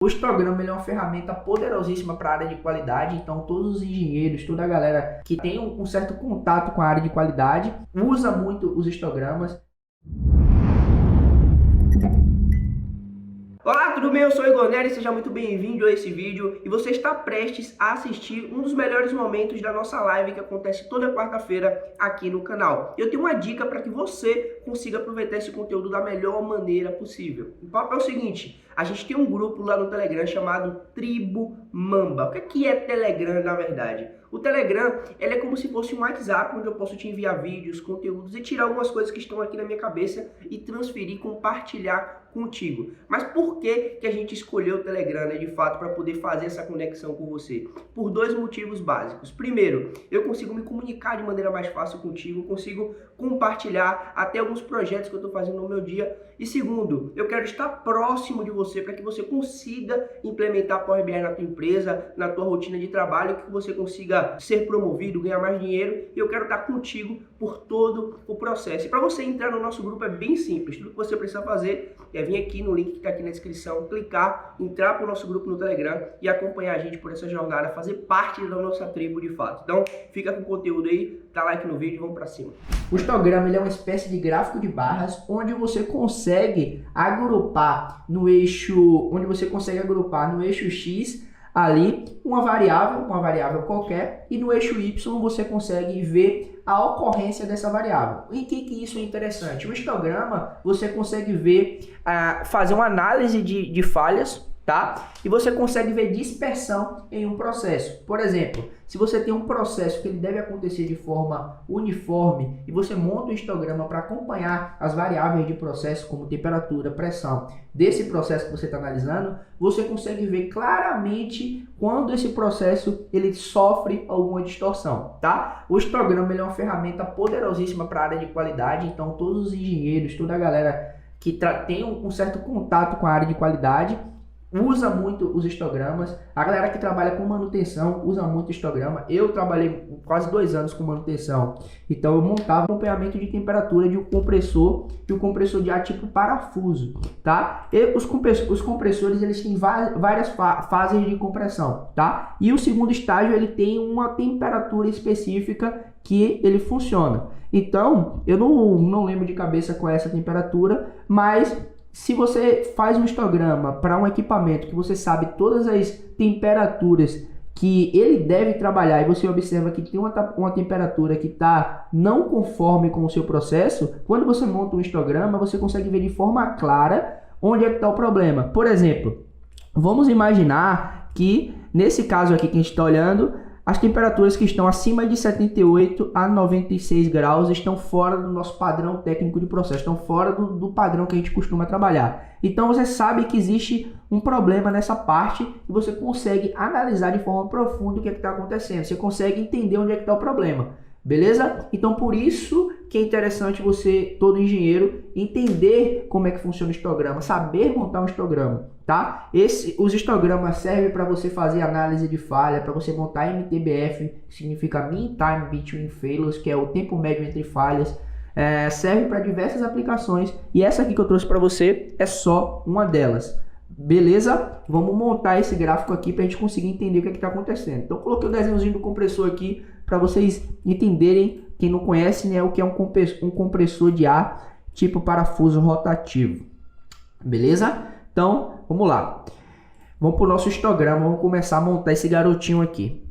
O histograma ele é uma ferramenta poderosíssima para a área de qualidade, então todos os engenheiros, toda a galera que tem um certo contato com a área de qualidade usa muito os histogramas. Olá, tudo bem? Eu sou o Igor Nery, seja muito bem-vindo a esse vídeo e você está prestes a assistir um dos melhores momentos da nossa live que acontece toda quarta-feira aqui no canal. Eu tenho uma dica para que você consiga aproveitar esse conteúdo da melhor maneira possível. O papo é o seguinte, a gente tem um grupo lá no Telegram chamado Tribo Mamba. O que é Telegram na verdade? O Telegram ele é como se fosse um WhatsApp onde eu posso te enviar vídeos, conteúdos e tirar algumas coisas que estão aqui na minha cabeça e transferir, compartilhar contigo. Mas por que a gente escolheu o Telegram, né, de fato, para poder fazer essa conexão com você? Por dois motivos básicos. Primeiro, eu consigo me comunicar de maneira mais fácil contigo, consigo compartilhar até alguns projetos que eu estou fazendo no meu dia. E segundo, eu quero estar próximo de você para que você consiga implementar Power BI na tua empresa, na tua rotina de trabalho, que você consiga ser promovido, ganhar mais dinheiro. E eu quero estar contigo por todo o processo. E para você entrar no nosso grupo é bem simples. Tudo que você precisa fazer é vir aqui no link que está aqui na descrição, clicar, entrar para o nosso grupo no Telegram e acompanhar a gente por essa jornada, fazer parte da nossa tribo de fato. Então, fica com o conteúdo aí, dá like no vídeo e vamos para cima. O histograma ele é uma espécie de gráfico de barras onde você consegue agrupar no eixo, X ali uma variável qualquer, e no eixo Y você consegue ver a ocorrência dessa variável. Em que isso é interessante? O histograma você consegue ver, fazer uma análise de falhas, tá? E você consegue ver dispersão em um processo. Por exemplo, se você tem um processo que ele deve acontecer de forma uniforme e você monta um histograma para acompanhar as variáveis de processo como temperatura, pressão, desse processo que você está analisando, você consegue ver claramente quando esse processo ele sofre alguma distorção, tá? O histograma ele é uma ferramenta poderosíssima para a área de qualidade, então todos os engenheiros, toda a galera que tem um certo contato com a área de qualidade usa muito os histogramas. A galera que trabalha com manutenção usa muito histograma. Eu trabalhei quase 2 anos com manutenção, então eu montava acompanhamento de temperatura de um compressor e o compressor de ar tipo parafuso, tá? E os compressores eles têm várias fases de compressão, tá? E o segundo estágio ele tem uma temperatura específica que ele funciona. Então eu não lembro de cabeça qual é essa temperatura, mas se você faz um histograma para um equipamento que você sabe todas as temperaturas que ele deve trabalhar e você observa que tem uma temperatura que está não conforme com o seu processo, quando você monta um histograma, você consegue ver de forma clara onde é que está o problema. Por exemplo, vamos imaginar que nesse caso aqui que a gente está olhando, as temperaturas que estão acima de 78 a 96 graus estão fora do nosso padrão técnico de processo, estão fora do padrão que a gente costuma trabalhar. Então você sabe que existe um problema nessa parte e você consegue analisar de forma profunda o que é que está acontecendo. Você consegue entender onde é que está o problema, beleza? Então por isso que é interessante você, todo engenheiro, entender como é que funciona o histograma, saber montar um histograma, tá? Os histogramas servem para você fazer análise de falha, para você montar MTBF, que significa Mean Time Between Failures, que é o tempo médio entre falhas. Serve para diversas aplicações e essa aqui que eu trouxe para você é só uma delas. Beleza? Vamos montar esse gráfico aqui para a gente conseguir entender o que está acontecendo. Então, eu coloquei o desenhozinho do compressor aqui para vocês entenderem, quem não conhece, né, o que é um compressor de ar tipo parafuso rotativo. Beleza? Então, vamos lá. Vamos para o nosso histograma, vamos começar a montar esse garotinho aqui.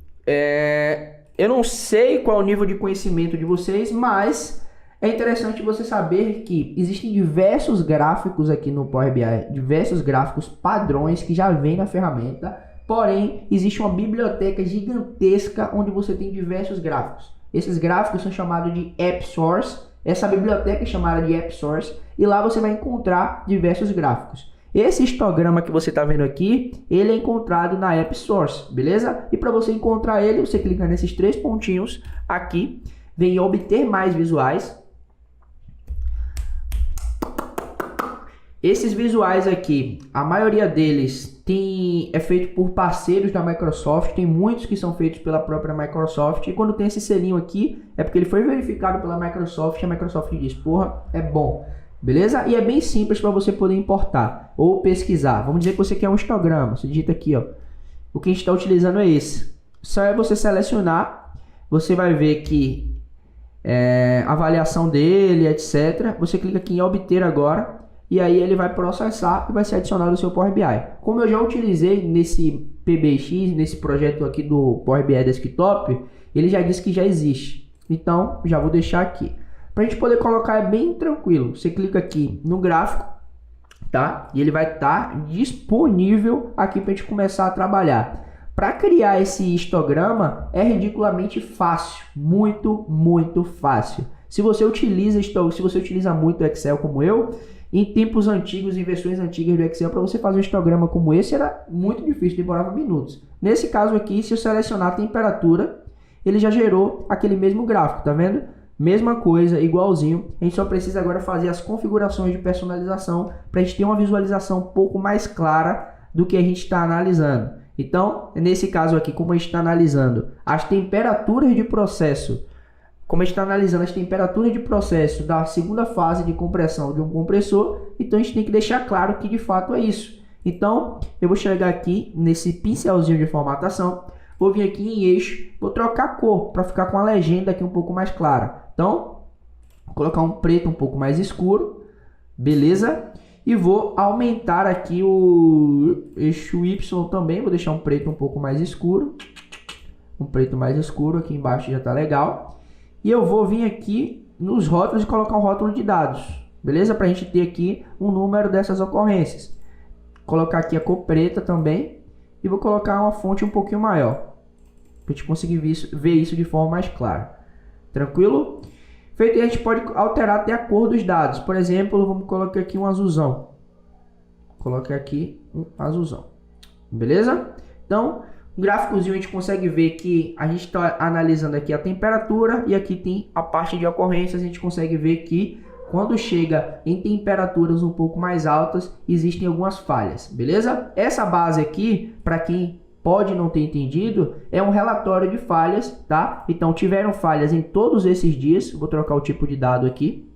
Eu não sei qual é o nível de conhecimento de vocês, mas é interessante você saber que existem diversos gráficos aqui no Power BI, diversos gráficos padrões que já vem na ferramenta, porém existe uma biblioteca gigantesca onde você tem diversos gráficos. Esses gráficos são chamados de App Source, essa biblioteca é chamada de App Source e lá você vai encontrar diversos gráficos. Esse histograma que você está vendo aqui, ele é encontrado na App Source, beleza? E para você encontrar ele, você clica nesses 3 pontinhos aqui, vem em obter mais visuais. Esses visuais aqui, a maioria deles é feito por parceiros da Microsoft, tem muitos que são feitos pela própria Microsoft, e quando tem esse selinho aqui, é porque ele foi verificado pela Microsoft, e a Microsoft diz, porra, é bom. Beleza? E é bem simples para você poder importar ou pesquisar. Vamos dizer que você quer um histograma. Você digita aqui, ó. O que a gente está utilizando é esse. Só é você selecionar. Você vai ver que a avaliação dele, etc. Você clica aqui em obter agora. E aí ele vai processar e vai ser adicionado ao seu Power BI. Como eu já utilizei nesse PBX, nesse projeto aqui do Power BI Desktop, ele já disse que já existe. Então, já vou deixar aqui. Para a gente poder colocar é bem tranquilo. Você clica aqui no gráfico, tá? E ele vai estar disponível aqui para a gente começar a trabalhar. Para criar esse histograma é ridiculamente fácil, muito fácil. Se você utiliza muito o Excel como eu, em tempos antigos, em versões antigas do Excel, para você fazer um histograma como esse era muito difícil, demorava minutos. Nesse caso aqui, se eu selecionar a temperatura, ele já gerou aquele mesmo gráfico, tá vendo? Mesma coisa, igualzinho. A gente só precisa agora fazer as configurações de personalização para a gente ter uma visualização um pouco mais clara do que a gente está analisando. Então, nesse caso aqui, como a gente está analisando as temperaturas de processo, da segunda fase de compressão de um compressor, então a gente tem que deixar claro que de fato é isso. Então, eu vou chegar aqui nesse pincelzinho de formatação, vou vir aqui em eixo, vou trocar a cor para ficar com a legenda aqui um pouco mais clara. Então, vou colocar um preto um pouco mais escuro, beleza? E vou aumentar aqui o eixo Y também, vou deixar um preto um pouco mais escuro. Um preto mais escuro, aqui embaixo já está legal. E eu vou vir aqui nos rótulos e colocar um rótulo de dados, beleza? Para a gente ter aqui um número dessas ocorrências. Colocar aqui a cor preta também. E vou colocar uma fonte um pouquinho maior, para a gente conseguir ver isso de forma mais clara. Tranquilo? Feito, a gente pode alterar até a cor dos dados. Por exemplo, vamos colocar aqui um azulzão. Colocar aqui um azulzão. Beleza? Então, no gráficozinho a gente consegue ver que a gente está analisando aqui a temperatura e aqui tem a parte de ocorrências. A gente consegue ver que quando chega em temperaturas um pouco mais altas, existem algumas falhas. Beleza? Essa base aqui, para quem pode não ter entendido, é um relatório de falhas, tá? Então, tiveram falhas em todos esses dias. Vou trocar o tipo de dado aqui.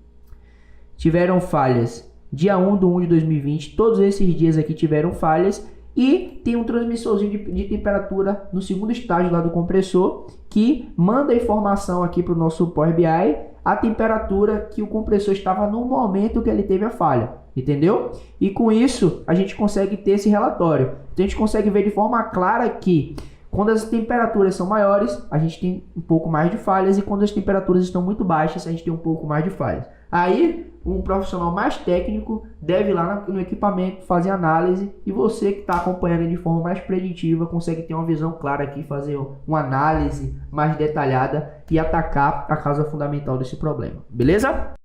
Tiveram falhas dia 1/1 de 2020. Todos esses dias aqui tiveram falhas. E tem um transmissorzinho de temperatura no segundo estágio lá do compressor, que manda a informação aqui para o nosso Power BI, a temperatura que o compressor estava no momento que ele teve a falha. Entendeu? E com isso, a gente consegue ter esse relatório. Então, a gente consegue ver de forma clara que quando as temperaturas são maiores, a gente tem um pouco mais de falhas. E quando as temperaturas estão muito baixas, a gente tem um pouco mais de falhas. Aí, um profissional mais técnico deve ir lá no equipamento fazer análise. E você que está acompanhando de forma mais preditiva, consegue ter uma visão clara aqui, fazer uma análise mais detalhada e atacar a causa fundamental desse problema. Beleza?